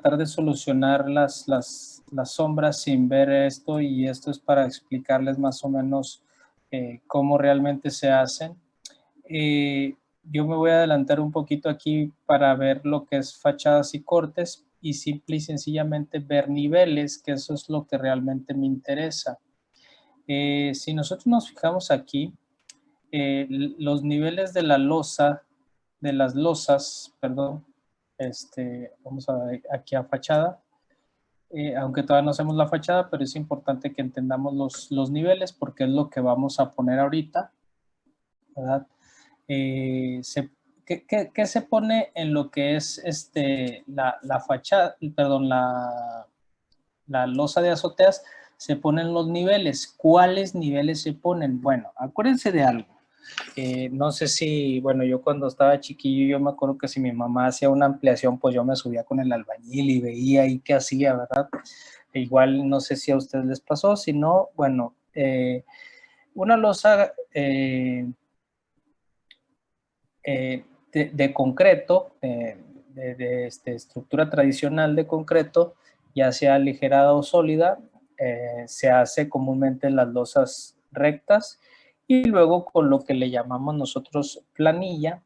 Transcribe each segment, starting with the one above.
tratar de solucionar las sombras sin ver esto, y esto es para explicarles más o menos cómo realmente se hacen. Yo me voy a adelantar un poquito aquí para ver lo que es fachadas y cortes y simple y sencillamente ver niveles, que eso es lo que realmente me interesa. Si nosotros nos fijamos aquí, los niveles de la losa, de las losas, perdón, vamos a ver aquí a fachada, aunque todavía no hacemos la fachada, pero es importante que entendamos los niveles porque es lo que vamos a poner ahorita, ¿verdad? ¿Qué se pone en lo que es la fachada, perdón, la losa de azoteas? Se ponen los niveles. ¿Cuáles niveles se ponen? Bueno, acuérdense de algo. No sé si, bueno, yo cuando estaba chiquillo, yo me acuerdo que si mi mamá hacía una ampliación, pues yo me subía con el albañil y veía ahí qué hacía, ¿verdad? Igual no sé si a ustedes les pasó, si no, bueno, una losa de concreto, estructura tradicional de concreto, ya sea aligerada o sólida, se hace comúnmente en las losas rectas y luego con lo que le llamamos nosotros planilla,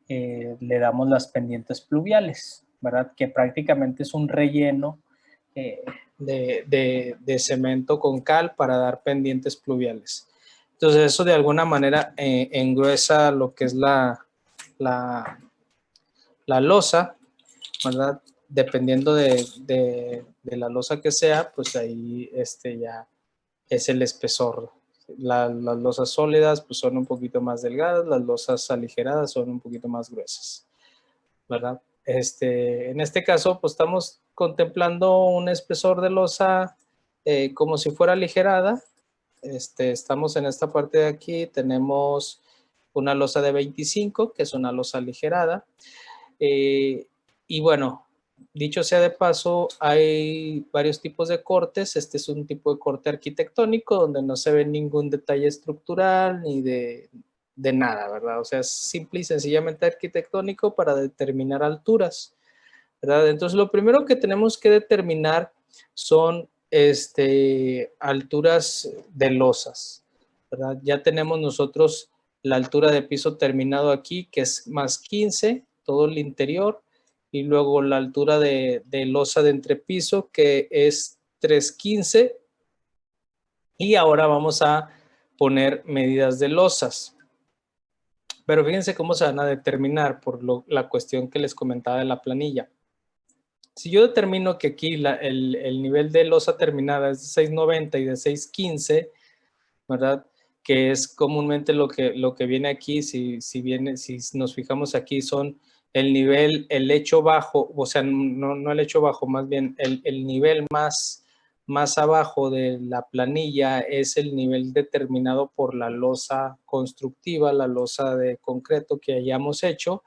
le damos las pendientes pluviales, ¿verdad? Que prácticamente es un relleno de cemento con cal para dar pendientes pluviales. Entonces eso de alguna manera engruesa lo que es la losa, ¿verdad? Dependiendo de la losa que sea, pues ahí ya es el espesor. Las losas sólidas pues son un poquito más delgadas, las losas aligeradas son un poquito más gruesas, ¿verdad? En este caso pues estamos contemplando un espesor de losa como si fuera aligerada. Estamos en esta parte de aquí, tenemos una losa de 25, que es una losa aligerada. Y bueno, dicho sea de paso, hay varios tipos de cortes. Este es un tipo de corte arquitectónico donde no se ve ningún detalle estructural ni de nada, ¿verdad? O sea, es simple y sencillamente arquitectónico para determinar alturas, ¿verdad? Entonces, lo primero que tenemos que determinar son alturas de losas, ¿verdad? Ya tenemos nosotros la altura de piso terminado aquí, que es más 15, todo el interior, y luego la altura de losa de entrepiso, que es 315, y ahora vamos a poner medidas de losas. Pero fíjense cómo se van a determinar por la cuestión que les comentaba de la planilla. Si yo determino que aquí el nivel de losa terminada es de 690 y de 615, ¿verdad? Que es comúnmente lo que viene aquí, si nos fijamos aquí, son el nivel, el lecho bajo, o sea, no el lecho bajo, más bien el nivel más abajo de la planilla es el nivel determinado por la losa constructiva, la losa de concreto que hayamos hecho,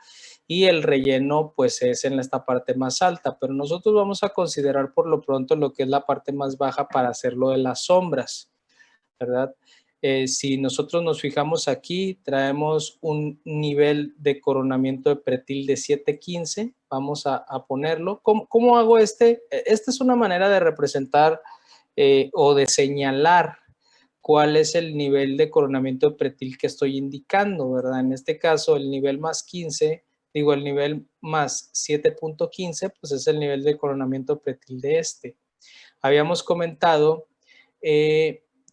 y el relleno pues es en esta parte más alta, pero nosotros vamos a considerar por lo pronto lo que es la parte más baja para hacerlo de las sombras, ¿verdad? Si nosotros nos fijamos aquí, traemos un nivel de coronamiento de pretil de 715, vamos a ponerlo. ¿Cómo hago este? Esta es una manera de representar o de señalar cuál es el nivel de coronamiento de pretil que estoy indicando, ¿verdad? En este caso, el nivel más 15, digo, el nivel más 7.15, pues es el nivel de coronamiento pretil de este. Habíamos comentado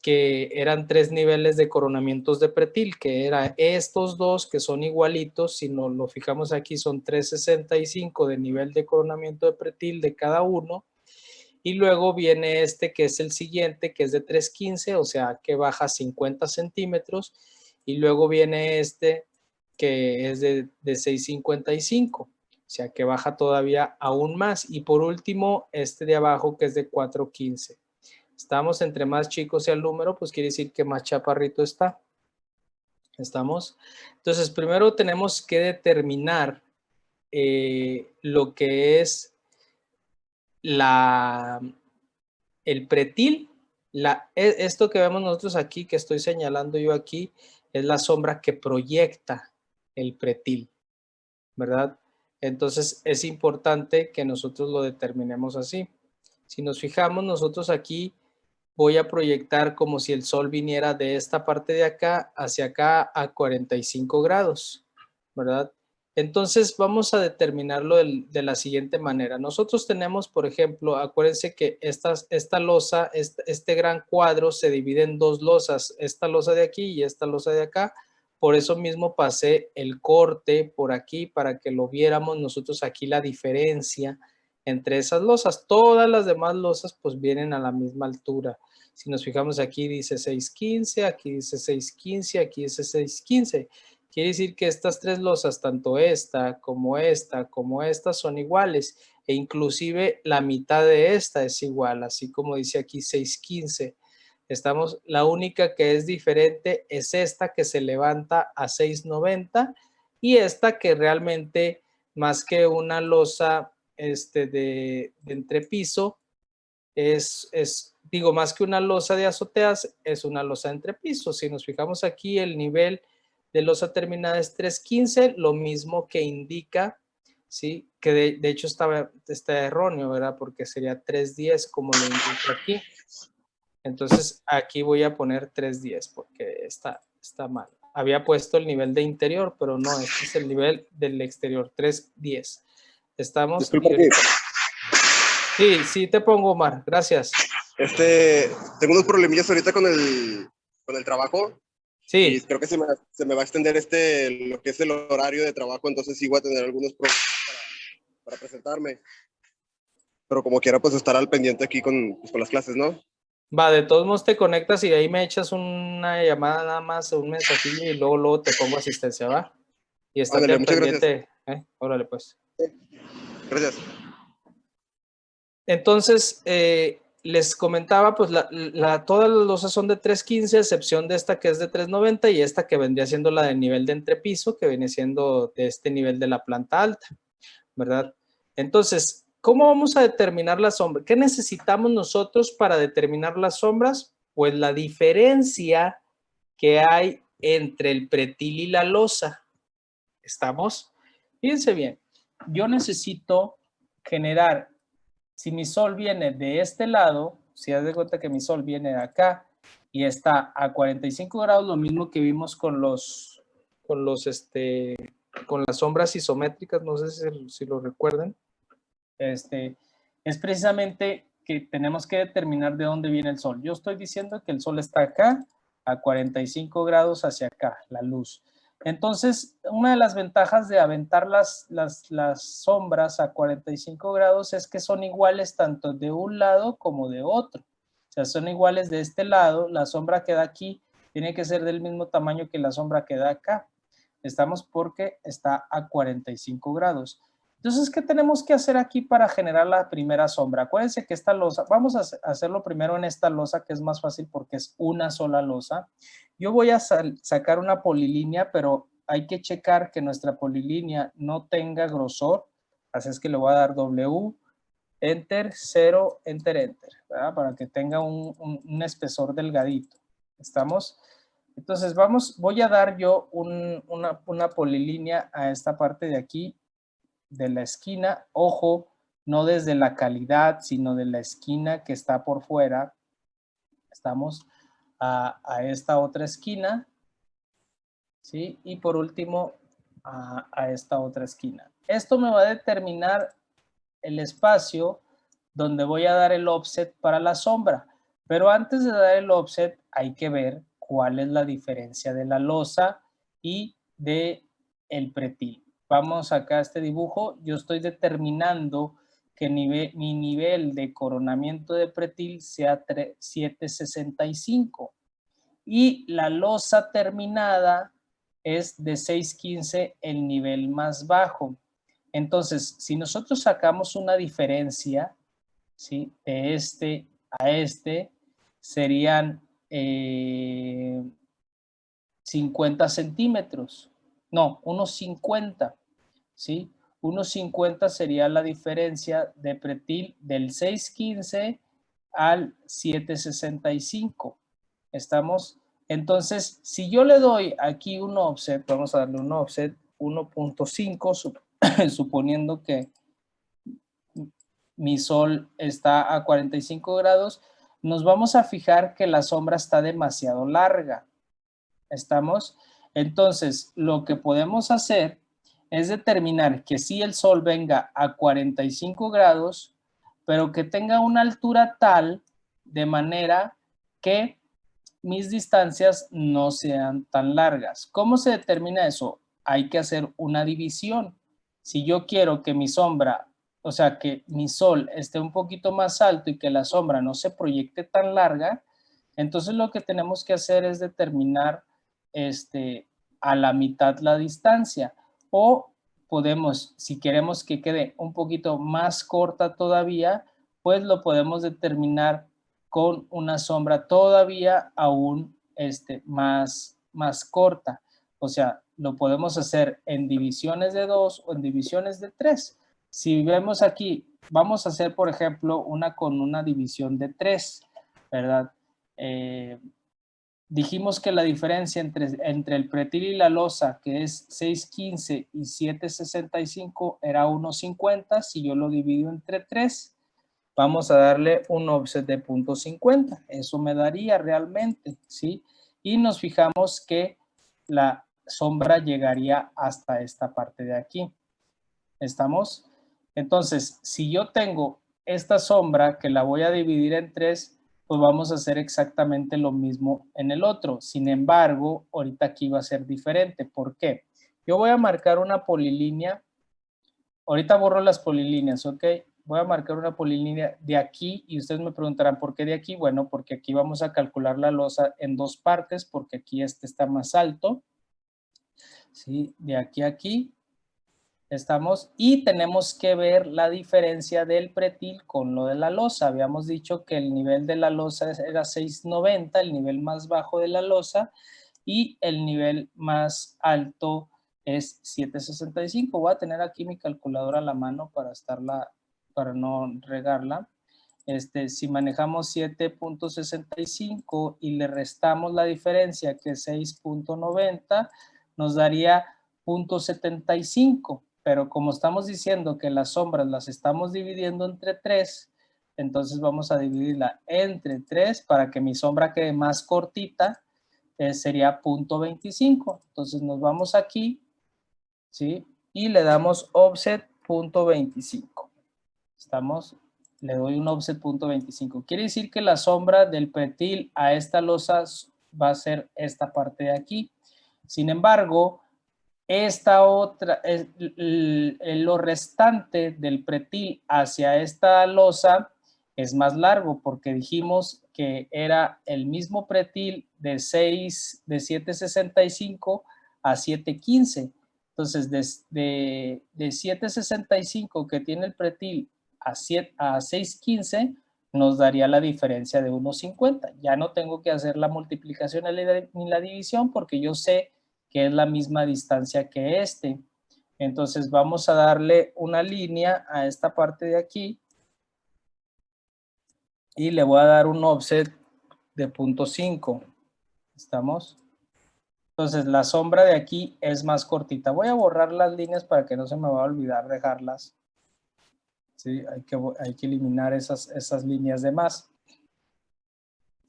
que eran 3 niveles de coronamientos de pretil, que eran estos dos que son igualitos, si nos lo fijamos aquí son 365 de nivel de coronamiento de pretil de cada uno, y luego viene este que es el siguiente, que es de 315, o sea que baja 50 centímetros, y luego viene este que es de 655, o sea que baja todavía aún más, y por último este de abajo que es de 415. Estamos entre más chicos sea el número, pues quiere decir que más chaparrito está. ¿Estamos? Entonces, primero tenemos que determinar lo que es el pretil. Esto que vemos nosotros aquí, que estoy señalando yo aquí, es la sombra que proyecta el pretil, ¿verdad? Entonces es importante que nosotros lo determinemos así. Si nos fijamos, nosotros aquí voy a proyectar como si el sol viniera de esta parte de acá hacia acá a 45 grados, ¿verdad? Entonces vamos a determinarlo de la siguiente manera. Nosotros tenemos, por ejemplo, acuérdense que esta losa, este gran cuadro se divide en dos losas, esta losa de aquí y esta losa de acá. Por eso mismo pasé el corte por aquí para que lo viéramos nosotros aquí la diferencia entre esas losas. Todas las demás losas pues vienen a la misma altura. Si nos fijamos aquí dice 615, aquí dice 615, aquí dice 615. Quiere decir que estas tres losas, tanto esta, como esta, son iguales. E inclusive la mitad de esta es igual, así como dice aquí 615. La única que es diferente es esta que se levanta a 690 y esta que realmente más que una losa de entrepiso, digo, más que una losa de azoteas, es una losa de entrepiso. Si nos fijamos aquí, el nivel de losa terminada es 315, lo mismo que indica, ¿sí? Que de hecho está erróneo, ¿verdad? Porque sería 310 como lo indica aquí. Entonces aquí voy a poner 310 porque está mal. Había puesto el nivel de interior, pero no, este es el nivel del exterior, 310. Estamos. Disculpa aquí. Sí, te pongo, Omar. Gracias. Tengo unos problemillas ahorita con el trabajo. Sí. Y creo que se me va a extender lo que es el horario de trabajo, entonces sí voy a tener algunos problemas para presentarme. Pero como quiera, pues estar al pendiente aquí con las clases, ¿no? Va, de todos modos te conectas y de ahí me echas una llamada nada más, un mensajillo y luego te pongo asistencia, ¿va? Y estate Ándale, al muchas pendiente. gracias. Órale, pues. Sí. Gracias. Entonces, les comentaba, pues todas las losas son de 315, a excepción de esta que es de 390 y esta que vendría siendo la de nivel de entrepiso, que viene siendo de este nivel de la planta alta, ¿verdad? Entonces, ¿cómo vamos a determinar la sombra? ¿Qué necesitamos nosotros para determinar las sombras? Pues la diferencia que hay entre el pretil y la losa. ¿Estamos? Fíjense bien, yo necesito generar, si mi sol viene de este lado, si haz de cuenta que mi sol viene de acá y está a 45 grados, lo mismo que vimos con las sombras isométricas, no sé si lo recuerden. Es precisamente que tenemos que determinar de dónde viene el sol. Yo estoy diciendo que el sol está acá, a 45 grados hacia acá, la luz. Entonces, una de las ventajas de aventar las sombras a 45 grados es que son iguales tanto de un lado como de otro. O sea, son iguales de este lado, la sombra que da aquí tiene que ser del mismo tamaño que la sombra que da acá. Estamos porque está a 45 grados. Entonces, ¿qué tenemos que hacer aquí para generar la primera sombra? Acuérdense que esta losa, vamos a hacerlo primero en esta losa, que es más fácil porque es una sola losa. Yo voy a sacar una polilínea, pero hay que checar que nuestra polilínea no tenga grosor. Así es que le voy a dar W, Enter, 0, Enter, Enter, ¿verdad? Para que tenga un espesor delgadito. ¿Estamos? Entonces, voy a dar yo una polilínea a esta parte de aquí, de la esquina, ojo, no desde la calidad, sino de la esquina que está por fuera. Estamos a esta otra esquina, ¿sí? Y por último, a esta otra esquina. Esto me va a determinar el espacio donde voy a dar el offset para la sombra. Pero antes de dar el offset, hay que ver cuál es la diferencia de la losa y de el pretil. Vamos acá a este dibujo. Yo estoy determinando que mi nivel de coronamiento de pretil sea 765 y la losa terminada es de 615, el nivel más bajo. Entonces, si nosotros sacamos una diferencia, ¿sí?, de este a este, serían 50 centímetros. No, unos 50, ¿sí? Unos 50 sería la diferencia de pretil del 615 al 765. ¿Estamos? Entonces, si yo le doy aquí un offset, vamos a darle un offset 1.5, suponiendo que mi sol está a 45 grados, nos vamos a fijar que la sombra está demasiado larga. ¿Estamos? Entonces, lo que podemos hacer es determinar que si el sol venga a 45 grados, pero que tenga una altura tal de manera que mis distancias no sean tan largas. ¿Cómo se determina eso? Hay que hacer una división. Si yo quiero que mi sombra, o sea, que mi sol esté un poquito más alto y que la sombra no se proyecte tan larga, entonces lo que tenemos que hacer es determinar a la mitad la distancia. O podemos, si queremos que quede un poquito más corta todavía, pues lo podemos determinar con una sombra todavía aún más corta. O sea, lo podemos hacer en divisiones de 2 o en divisiones de 3. Si vemos aquí, vamos a hacer, por ejemplo, una con una división de 3, ¿verdad? Dijimos que la diferencia entre el pretil y la losa, que es 6.15 y 7.65, era 1.50. Si yo lo divido entre 3, vamos a darle un offset de 0.50. Eso me daría realmente, ¿sí? Y nos fijamos que la sombra llegaría hasta esta parte de aquí. ¿Estamos? Entonces, si yo tengo esta sombra que la voy a dividir en 3, pues vamos a hacer exactamente lo mismo en el otro. Sin embargo, ahorita aquí va a ser diferente. ¿Por qué? Yo voy a marcar una polilínea. Ahorita borro las polilíneas, ¿ok? Voy a marcar una polilínea de aquí y ustedes me preguntarán, ¿por qué de aquí? Bueno, porque aquí vamos a calcular la losa en 2 partes, porque aquí este está más alto. ¿Sí? De aquí a aquí. Estamos, y tenemos que ver la diferencia del pretil con lo de la losa. Habíamos dicho que el nivel de la losa era 6.90, el nivel más bajo de la losa, y el nivel más alto es 7.65. Voy a tener aquí mi calculadora a la mano para no regarla. Si manejamos 7.65 y le restamos la diferencia, que es 6.90, nos daría 0.75. Pero como estamos diciendo que las sombras las estamos dividiendo entre 3, entonces vamos a dividirla entre 3 para que mi sombra quede más cortita, sería 0.25. Entonces nos vamos aquí, ¿sí? Y le damos offset 0.25. Estamos, le doy un offset 0.25. Quiere decir que la sombra del pretil a esta losa va a ser esta parte de aquí. Sin embargo, esta otra, lo restante del pretil hacia esta losa es más largo, porque dijimos que era el mismo pretil de 7.65 a 7.15. Entonces, de 7.65 que tiene el pretil a 6.15, nos daría la diferencia de 1.50. Ya no tengo que hacer la multiplicación ni la división, porque yo sé que es la misma distancia que este. Entonces vamos a darle una línea a esta parte de aquí y le voy a dar un offset de 0.5. ¿Estamos? Entonces la sombra de aquí es más cortita. Voy a borrar las líneas para que no se me va a olvidar dejarlas. ¿Sí? Hay que eliminar esas líneas de más.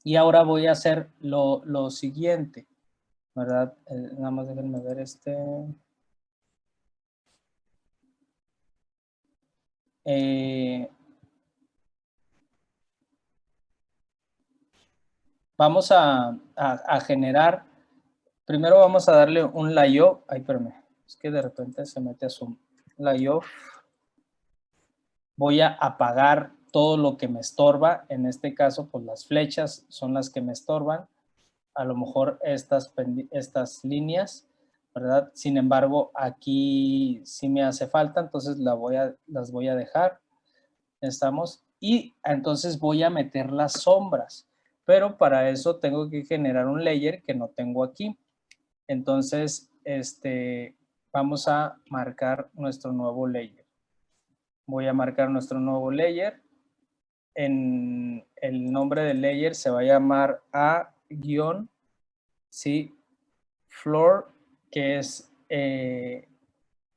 Y ahora voy a hacer lo siguiente, ¿verdad? Nada más déjenme ver vamos a generar, primero vamos a darle un layoff, ay, espérame, es que de repente se mete a Zoom, layoff, voy a apagar todo lo que me estorba, en este caso, pues las flechas son las que me estorban, a lo mejor estas líneas, ¿verdad? Sin embargo, aquí sí me hace falta, entonces las voy a dejar, ¿estamos? Y entonces voy a meter las sombras, pero para eso tengo que generar un layer que no tengo aquí. Entonces, vamos a marcar nuestro nuevo layer. Voy a marcar nuestro nuevo layer. En el nombre del layer se va a llamar A-, floor, que es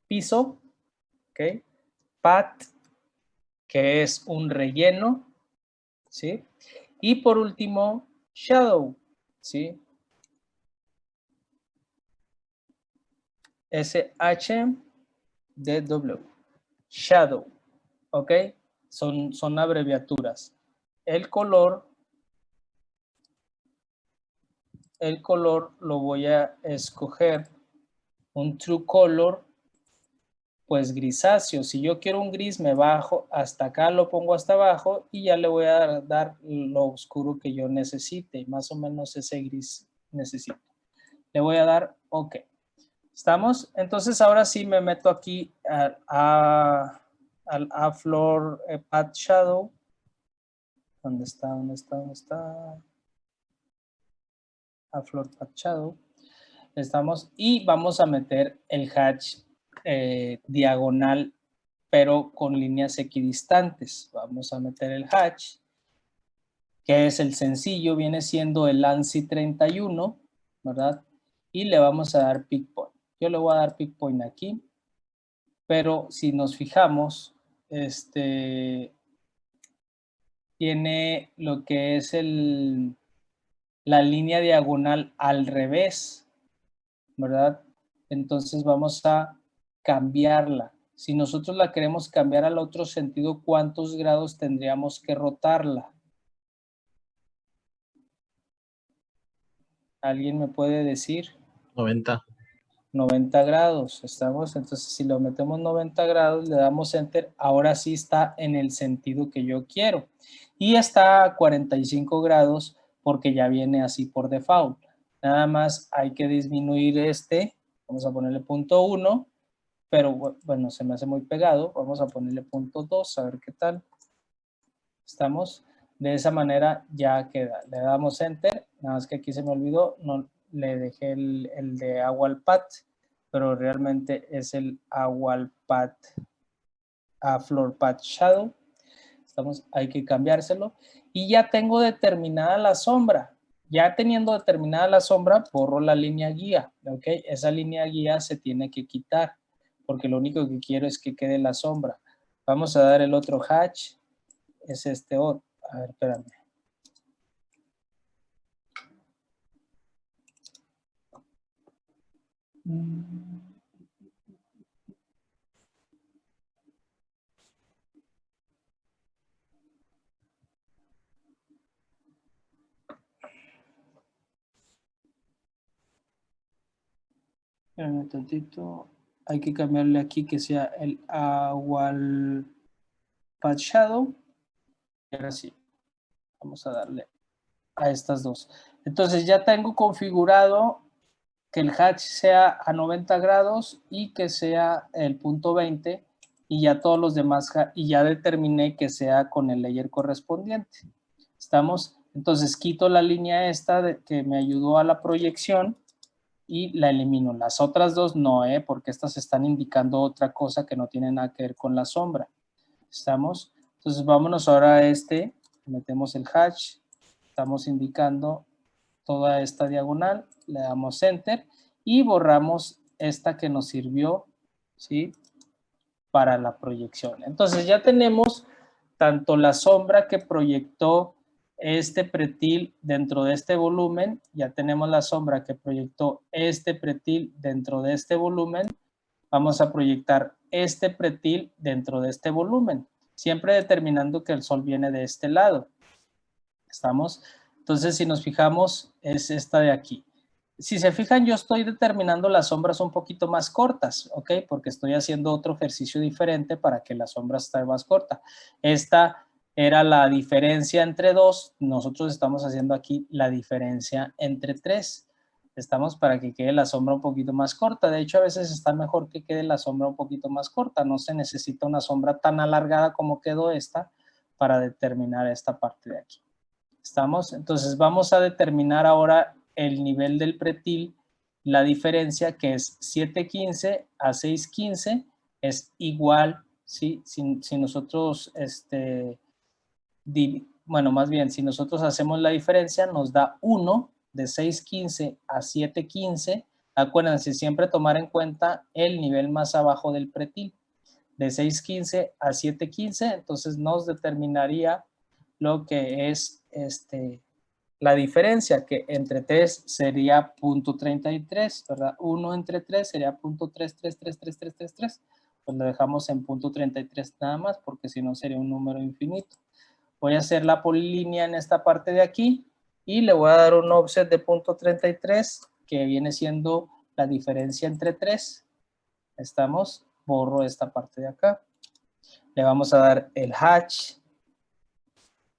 piso, ¿ok? Pat, que es un relleno, ¿sí? Y por último, shadow, ¿sí? S-H-D-W, shadow, ¿ok? Son abreviaturas. El color lo voy a escoger un true color, pues grisáceo. Si yo quiero un gris, me bajo hasta acá, lo pongo hasta abajo y ya le voy a dar lo oscuro que yo necesite. Más o menos ese gris necesito. Le voy a dar OK. ¿Estamos? Entonces ahora sí me meto aquí al A-Floor Path Shadow. ¿Dónde está? ¿Dónde está? ¿Dónde está? A-Floor Path Shadow. Estamos y vamos a meter el hatch diagonal, pero con líneas equidistantes. Vamos a meter el hatch, que es el sencillo, viene siendo el ANSI 31, ¿verdad? Y le vamos a dar pick point. Yo le voy a dar pick point aquí, pero si nos fijamos, tiene lo que es la línea diagonal al revés, ¿verdad? Entonces vamos a cambiarla. Si nosotros la queremos cambiar al otro sentido, ¿cuántos grados tendríamos que rotarla? ¿Alguien me puede decir? 90. 90 grados, ¿estamos? Entonces si lo metemos 90 grados, le damos Enter, ahora sí está en el sentido que yo quiero. Y está a 45 grados porque ya viene así por default. Nada más hay que disminuir vamos a ponerle punto 1, pero bueno, se me hace muy pegado. Vamos a ponerle punto 2, a ver qué tal. ¿Estamos? De esa manera ya queda. Le damos Enter, nada más que aquí se me olvidó, no le dejé el de AWAL-Path, pero realmente es el AWAL-Path, A-Floor Path Shadow. ¿Estamos? Hay que cambiárselo. Y ya tengo determinada la sombra. Ya teniendo determinada la sombra, borro la línea guía. ¿Ok? Esa línea guía se tiene que quitar, porque lo único que quiero es que quede la sombra. Vamos a dar el otro hatch. Es este otro. A ver, espérame. Espérame un tantito. Hay que cambiarle aquí que sea el AWAL Path Shadow. Y ahora sí. Vamos a darle a estas dos. Entonces ya tengo configurado que el hatch sea a 90 grados y que sea el punto 20 y ya todos los demás, y ya determiné que sea con el layer correspondiente. ¿Estamos? Entonces quito la línea esta que me ayudó a la proyección y la elimino. Las otras dos no, porque estas están indicando otra cosa que no tiene nada que ver con la sombra. ¿Estamos? Entonces vámonos ahora a metemos el hatch, estamos indicando toda esta diagonal, le damos Enter y borramos esta que nos sirvió, ¿sí? Para la proyección. Entonces ya tenemos tanto la sombra que proyectó este pretil dentro de este volumen, ya tenemos la sombra que proyectó este pretil dentro de este volumen, vamos a proyectar este pretil dentro de este volumen, siempre determinando que el sol viene de este lado. ¿Estamos? Entonces, si nos fijamos, es esta de aquí. Si se fijan, yo estoy determinando las sombras un poquito más cortas, ¿ok? Porque estoy haciendo otro ejercicio diferente para que la sombra esté más corta. Esta era la diferencia entre 2, nosotros estamos haciendo aquí la diferencia entre 3. Estamos para que quede la sombra un poquito más corta. De hecho, a veces está mejor que quede la sombra un poquito más corta. No se necesita una sombra tan alargada como quedó esta para determinar esta parte de aquí. ¿Estamos? Entonces vamos a determinar ahora el nivel del pretil, la diferencia que es 715 a 615 es igual, ¿sí? Si nosotros, bueno, más bien, si nosotros hacemos la diferencia, nos da 1 de 615 a 715. Acuérdense, siempre tomar en cuenta el nivel más abajo del pretil. de 6.15 a 7.15, entonces nos determinaría lo que es la diferencia, que entre 3 sería 0.33, ¿verdad? 1 entre 3 sería 0.33333333, pues lo dejamos en 0.33 nada más, porque si no sería un número infinito. Voy a hacer la polilínea en esta parte de aquí y le voy a dar un offset de 0.33, que viene siendo la diferencia entre 3. Estamos, borro esta parte de acá. Le vamos a dar el hatch.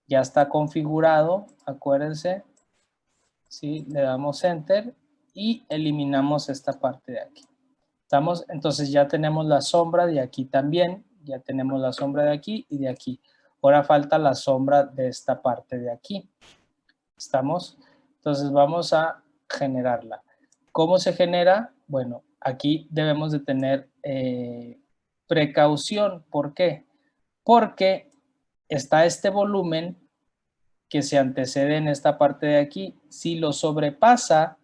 Ya está configurado, acuérdense. ¿Sí? Le damos enter y eliminamos esta parte de aquí. Estamos, entonces ya tenemos la sombra de aquí también. Ya tenemos la sombra de aquí y de aquí. Ahora falta la sombra de esta parte de aquí. ¿Estamos? Entonces vamos a generarla. ¿Cómo se genera? Bueno, aquí debemos de tener precaución. ¿Por qué? Porque está este volumen que se antecede en esta parte de aquí. Si lo sobrepasa,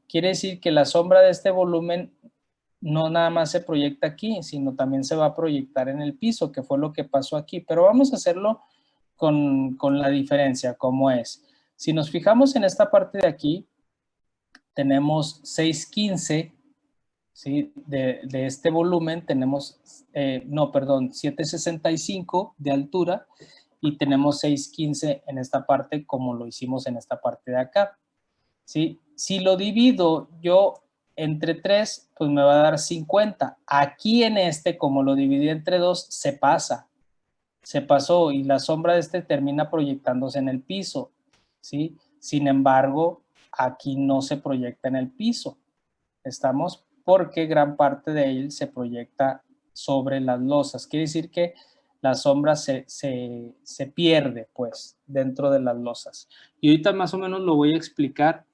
quiere decir que la sombra de este volumen no nada más se proyecta aquí, sino también se va a proyectar en el piso, que fue lo que pasó aquí. Pero vamos a hacerlo con la diferencia, como es. Si nos fijamos en esta parte de aquí, tenemos 6.15, ¿sí? De este volumen tenemos, 7.65 de altura y tenemos 6.15 en esta parte, como lo hicimos en esta parte de acá, ¿sí? Si lo divido yo entre 3, pues me va a dar 50. Aquí en como lo dividí entre 2, se pasó y la sombra de este termina proyectándose en el piso, ¿sí? Sin embargo, aquí no se proyecta en el piso. ¿Estamos? Porque gran parte de él se proyecta sobre las losas. Quiere decir que la sombra se pierde, pues, dentro de las losas. Y ahorita más o menos lo voy a explicar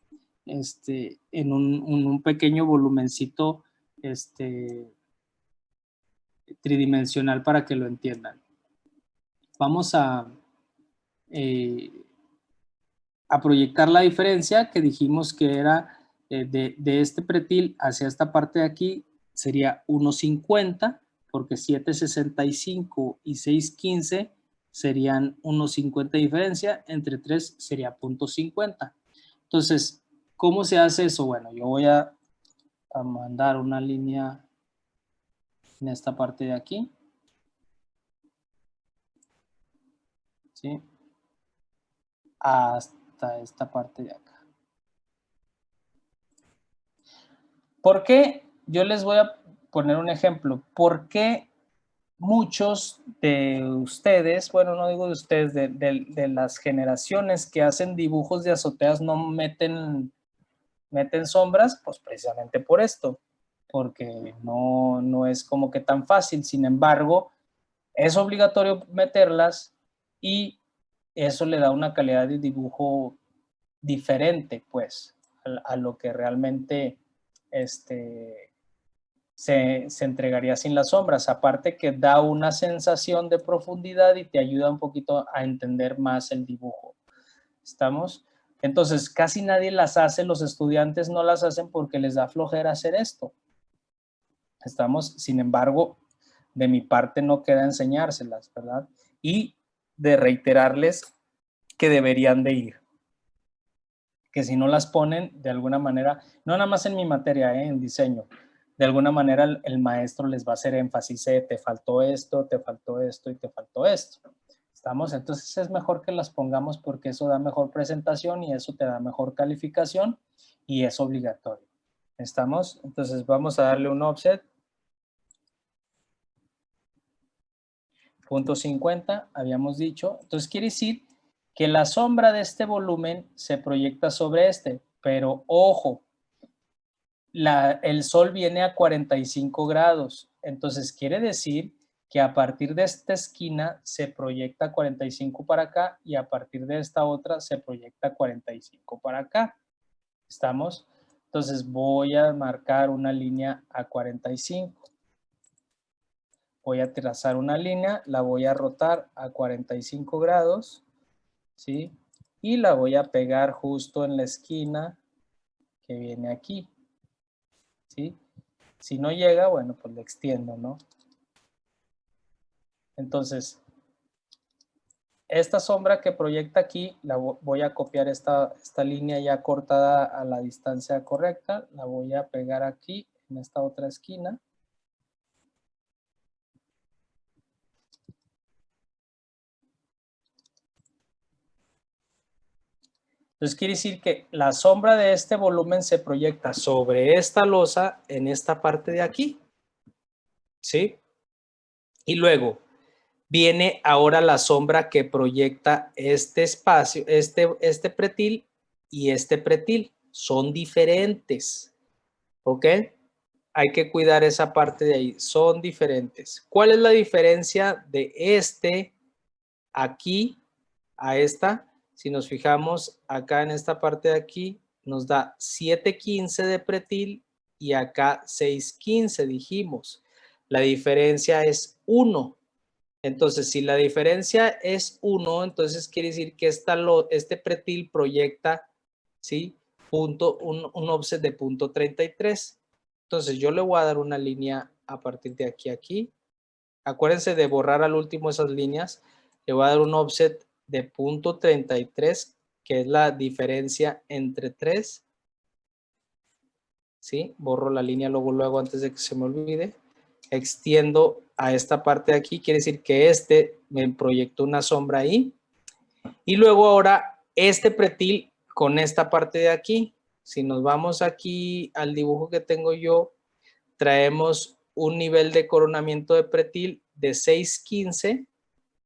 en un pequeño volumencito tridimensional para que lo entiendan. Vamos a proyectar la diferencia que dijimos que era de este pretil hacia esta parte de aquí, sería 1.50, porque 7.65 y 6.15 serían 1.50 de diferencia, entre 3 sería 0.50. Entonces, ¿cómo se hace eso? Bueno, yo voy a mandar una línea en esta parte de aquí. ¿Sí? Hasta esta parte de acá. ¿Por qué? Yo les voy a poner un ejemplo. ¿Por qué muchos de ustedes, bueno, no digo de ustedes, de las generaciones que hacen dibujos de azoteas no meten sombras? Pues precisamente por esto, porque no es como que tan fácil. Sin embargo, es obligatorio meterlas y eso le da una calidad de dibujo diferente, pues, a lo que realmente se entregaría sin las sombras. Aparte que da una sensación de profundidad y te ayuda un poquito a entender más el dibujo. ¿Estamos? Entonces, casi nadie las hace, los estudiantes no las hacen porque les da flojera hacer esto. ¿Estamos? Sin embargo, de mi parte no queda enseñárselas, ¿verdad? Y de reiterarles que deberían de ir. Que si no las ponen, de alguna manera, no nada más en mi materia, en diseño, de alguna manera el maestro les va a hacer énfasis, te faltó esto y te faltó esto. ¿Estamos? Entonces es mejor que las pongamos porque eso da mejor presentación y eso te da mejor calificación y es obligatorio. ¿Estamos? Entonces vamos a darle un offset. 0.50, habíamos dicho. Entonces quiere decir que la sombra de este volumen se proyecta sobre este, pero ojo, el sol viene a 45 grados, entonces quiere decir que a partir de esta esquina se proyecta 45 para acá y a partir de esta otra se proyecta 45 para acá. ¿Estamos? Entonces voy a marcar una línea a 45. Voy a trazar una línea, la voy a rotar a 45 grados, ¿sí? Y la voy a pegar justo en la esquina que viene aquí, ¿sí? Si no llega, bueno, pues le extiendo, ¿no? Entonces, esta sombra que proyecta aquí, voy a copiar esta línea ya cortada a la distancia correcta, la voy a pegar aquí en esta otra esquina. Entonces quiere decir que la sombra de este volumen se proyecta sobre esta losa en esta parte de aquí, ¿sí? Y luego viene ahora la sombra que proyecta este espacio, este pretil y este pretil. Son diferentes, ¿ok? Hay que cuidar esa parte de ahí. Son diferentes. ¿Cuál es la diferencia de este aquí a esta? Si nos fijamos acá en esta parte de aquí, nos da 7.15 de pretil y acá 6.15 dijimos. La diferencia es 1. Entonces, si la diferencia es 1, entonces quiere decir que este pretil proyecta, ¿sí? Un offset de 0.33. Entonces, yo le voy a dar una línea a partir de aquí a aquí. Acuérdense de borrar al último esas líneas. Le voy a dar un offset de 0.33, que es la diferencia entre 3. ¿Sí? Borro la línea luego antes de que se me olvide. Extiendo a esta parte de aquí, quiere decir que este me proyectó una sombra ahí. Y luego ahora este pretil con esta parte de aquí. Si nos vamos aquí al dibujo que tengo yo, traemos un nivel de coronamiento de pretil de 6.15,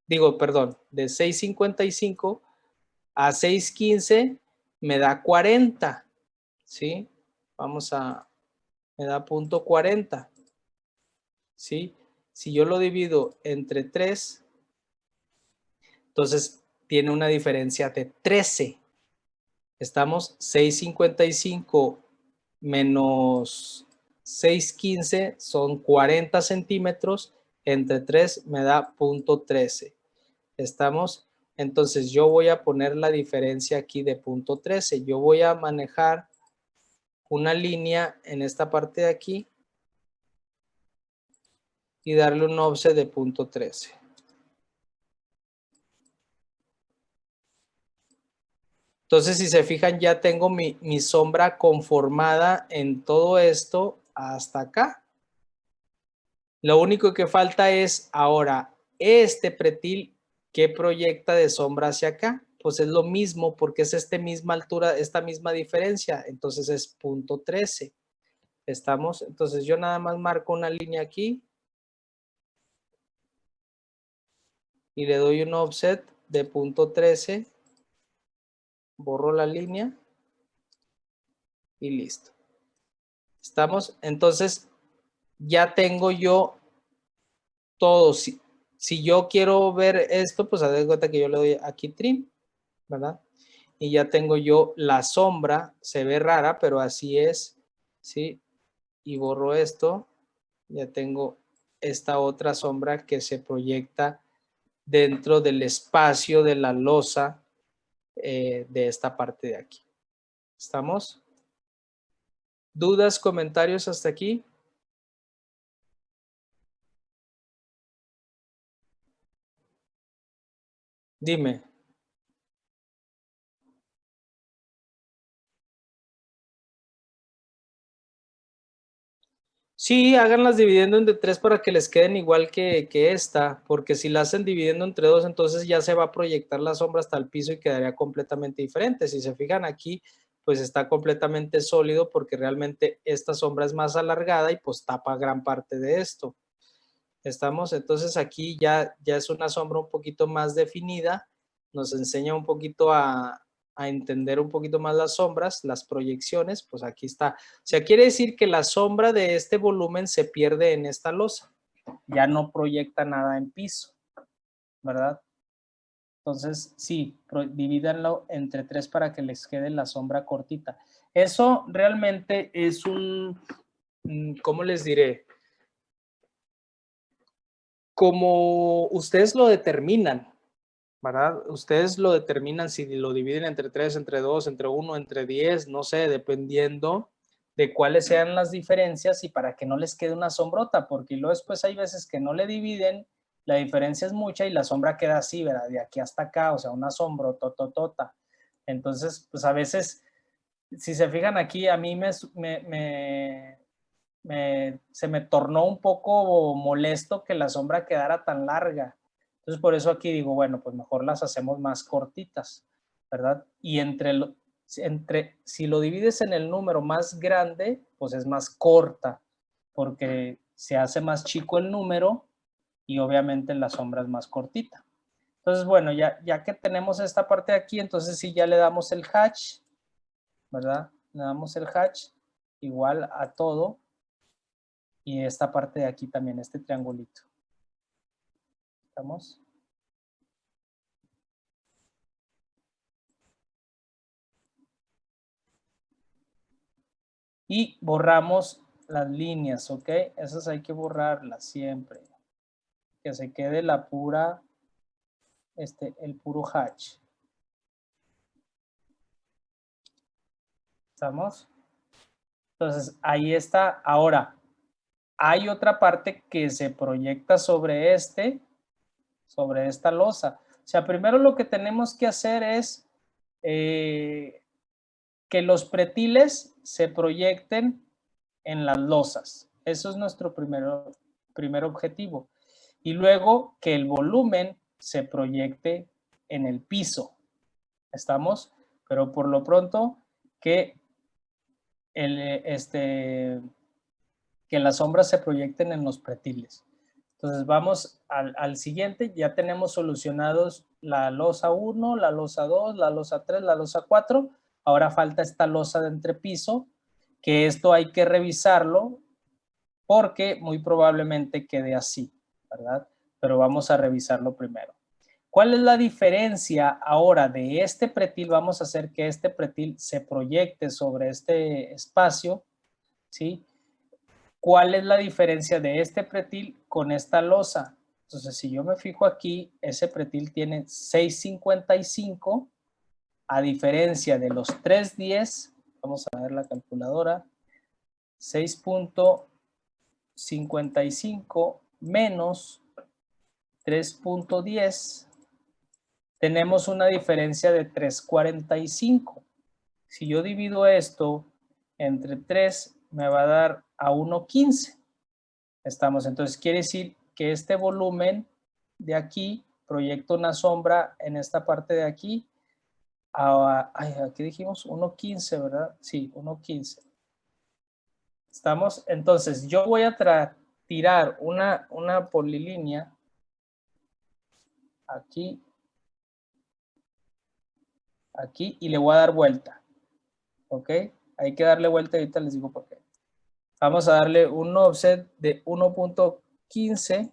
de 6.55 a 6.15 me da 40, ¿sí? Me da 0.40, ¿sí? Si yo lo divido entre 3, entonces tiene una diferencia de 13. Estamos 6.55 menos 6.15 son 40 centímetros. Entre 3 me da 0.13. Estamos, entonces yo voy a poner la diferencia aquí de 0.13. Yo voy a manejar una línea en esta parte de aquí y darle un offset de 0.13. Entonces, si se fijan, ya tengo mi sombra conformada en todo esto hasta acá. Lo único que falta es ahora este pretil que proyecta de sombra hacia acá. Pues es lo mismo porque es esta misma altura, esta misma diferencia. Entonces es 0.13. ¿Estamos? Entonces yo nada más marco una línea aquí y le doy un offset de 0.13. Borro la línea y listo. ¿Estamos? Entonces ya tengo yo todo. Si yo quiero ver esto, pues haz de cuenta que yo le doy aquí trim, ¿verdad? Y ya tengo yo la sombra, se ve rara, pero así es, ¿sí? Y borro esto, ya tengo esta otra sombra que se proyecta dentro del espacio de la losa de esta parte de aquí. ¿Estamos? ¿Dudas, comentarios hasta aquí? Dime. Sí, háganlas dividiendo entre 3 para que les queden igual que esta, porque si la hacen dividiendo entre 2, entonces ya se va a proyectar la sombra hasta el piso y quedaría completamente diferente. Si se fijan aquí, pues está completamente sólido porque realmente esta sombra es más alargada y pues tapa gran parte de esto. ¿Estamos? Entonces aquí ya es una sombra un poquito más definida, nos enseña un poquito a entender un poquito más las sombras, las proyecciones, pues aquí está. O sea, quiere decir que la sombra de este volumen se pierde en esta losa, ya no proyecta nada en piso, ¿verdad? Entonces, sí, divídanlo entre 3 para que les quede la sombra cortita. Eso realmente es ¿cómo les diré? Como ustedes lo determinan, ¿verdad? Ustedes lo determinan si lo dividen entre 3, entre 2, entre 1, entre 10, no sé, dependiendo de cuáles sean las diferencias y para que no les quede una sombrota, porque luego después hay veces que no le dividen, la diferencia es mucha y la sombra queda así, ¿verdad? De aquí hasta acá, o sea, una sombra tototota. Entonces, pues a veces, si se fijan aquí, a mí se me tornó un poco molesto que la sombra quedara tan larga. Entonces, por eso aquí digo, bueno, pues mejor las hacemos más cortitas, ¿verdad? Y si lo divides en el número más grande, pues es más corta, porque se hace más chico el número y obviamente la sombra es más cortita. Entonces, bueno, ya que tenemos esta parte de aquí, entonces sí ya le damos el hatch, ¿verdad? Le damos el hatch igual a todo. Y esta parte de aquí también, este triangulito. ¿Estamos? Y borramos las líneas, ¿ok? Esas hay que borrarlas siempre. Que se quede la pura, el puro hatch. ¿Estamos? Entonces, ahí está. Ahora, hay otra parte que se proyecta sobre esta losa. O sea, primero lo que tenemos que hacer es que los pretiles se proyecten en las losas. Eso es nuestro primer objetivo. Y luego que el volumen se proyecte en el piso. ¿Estamos? Pero por lo pronto que las sombras se proyecten en los pretiles. Entonces vamos al siguiente. Ya tenemos solucionados la losa 1, la losa 2, la losa 3, la losa 4. Ahora falta esta losa de entrepiso, que esto hay que revisarlo porque muy probablemente quede así, ¿verdad? Pero vamos a revisarlo primero. ¿Cuál es la diferencia ahora de este pretil? Vamos a hacer que este pretil se proyecte sobre este espacio, ¿sí? ¿Cuál es la diferencia de este pretil con esta losa? Entonces, si yo me fijo aquí, ese pretil tiene 6.55, a diferencia de los 3.10, vamos a ver la calculadora, 6.55 menos 3.10, tenemos una diferencia de 3.45. Si yo divido esto entre 3, me va a dar a 1.15. Estamos, entonces quiere decir que este volumen de aquí proyecta una sombra en esta parte de aquí. Aquí dijimos 1.15, ¿verdad? Sí, 1.15. Estamos, entonces yo voy a tirar una polilínea aquí, aquí y le voy a dar vuelta. ¿Ok? Hay que darle vuelta y ahorita les digo por qué. Vamos a darle un offset de 1.15